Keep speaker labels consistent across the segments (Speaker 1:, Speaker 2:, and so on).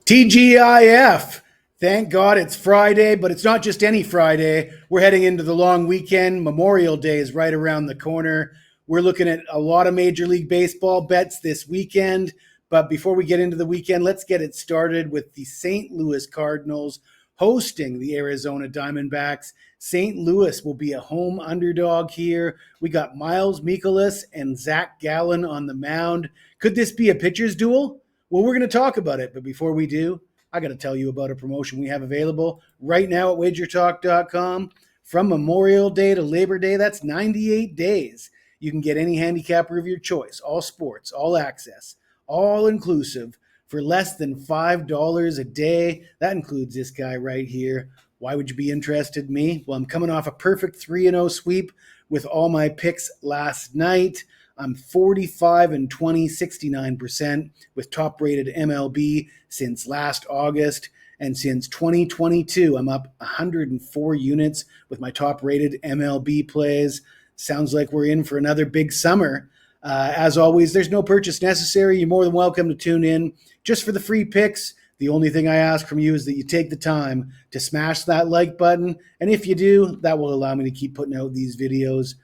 Speaker 1: TGIF. Thank God it's Friday, but it's not just any Friday. We're heading into the long weekend. Memorial Day is right around the corner. We're looking at a lot of Major League Baseball bets this weekend. But before we get into the weekend, let's get it started with the St. Louis Cardinals hosting the Arizona Diamondbacks. St. Louis will be a home underdog here. We got Miles Mikolas and Zach Gallen on the mound. Could this be a pitcher's duel? Well, we're going to talk about it, but before we do, I got to tell you about a promotion we have available right now at WIJRtalk.com. From Memorial Day to Labor Day, that's 98 days. You can get any handicapper of your choice, all sports, all access, all inclusive, for less than $5 a day. That includes this guy right here. Why would you be interested in me? Well, I'm coming off a perfect 3-0 sweep with all my picks last night. I'm 45-20, 69% with top-rated MLB since last August. And since 2022, I'm up 104 units with my top-rated MLB plays. Sounds like we're in for another big summer. As always, there's no purchase necessary. You're more than welcome to tune in just for the free picks. The only thing I ask from you is that you take the time to smash that like button. And if you do, that will allow me to keep putting out these videos.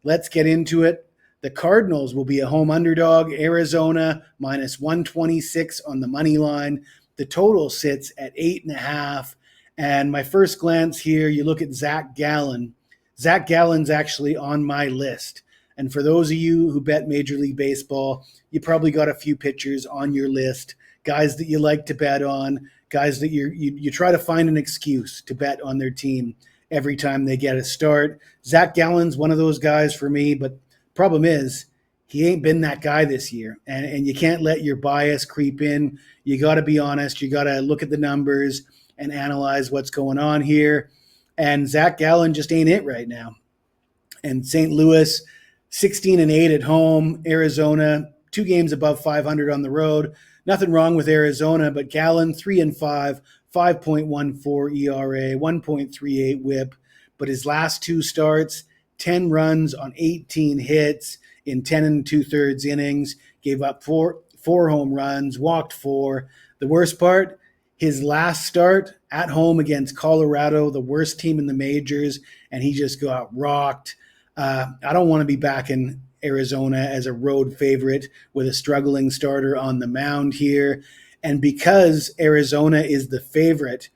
Speaker 1: Let's get into it. The Cardinals will be a home underdog. Arizona minus 126 on the money line. The total sits at 8.5. And my first glance here, you look at Zach Gallen. Zach Gallen's actually on my list. And for those of you who bet Major League Baseball, you probably got a few pitchers on your list, guys that you like to bet on, guys that you try to find an excuse to bet on their team every time they get a start. Zach Gallen's one of those guys for me, but problem is he ain't been that guy this year, and you can't let your bias creep in. You got to be honest. You got to look at the numbers and analyze what's going on here. And Zach Gallen just ain't it right now. And St. Louis, 16-8 at home. Arizona, 2 games above 500 on the road. Nothing wrong with Arizona, but Gallen, 3-5, 5.14 ERA, 1.38 WHIP. But his last 2 starts, 10 runs on 18 hits in 10 2/3 innings, gave up four home runs, walked 4. The worst part, his last start at home against Colorado, the worst team in the majors, and he just got rocked. I don't want to be back in Arizona as a road favorite with a struggling starter on the mound here. And because Arizona is the favorite,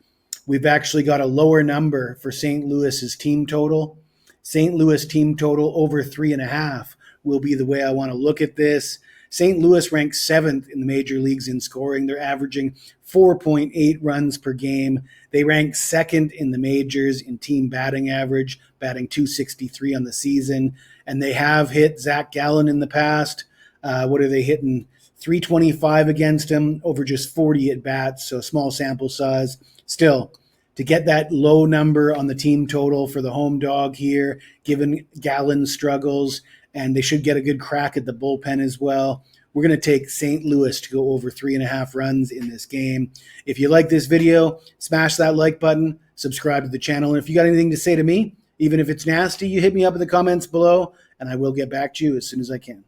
Speaker 1: we've actually got a lower number for St. Louis's team total. St. Louis team total over 3.5 will be the way I want to look at this. St. Louis ranks 7th in the major leagues in scoring. They're averaging 4.8 runs per game. They rank 2nd in the majors in team batting average, batting .263 on the season. And they have hit Zach Gallen in the past. What are they hitting? .325 against him over just 40 at bats, so small sample size. Still, to get that low number on the team total for the home dog here, given Gallen's struggles, and they should get a good crack at the bullpen as well. We're going to take St. Louis to go over 3.5 runs in this game. If you like this video, smash that like button, subscribe to the channel, and if you got anything to say to me, even if it's nasty, you hit me up in the comments below, and I will get back to you as soon as I can.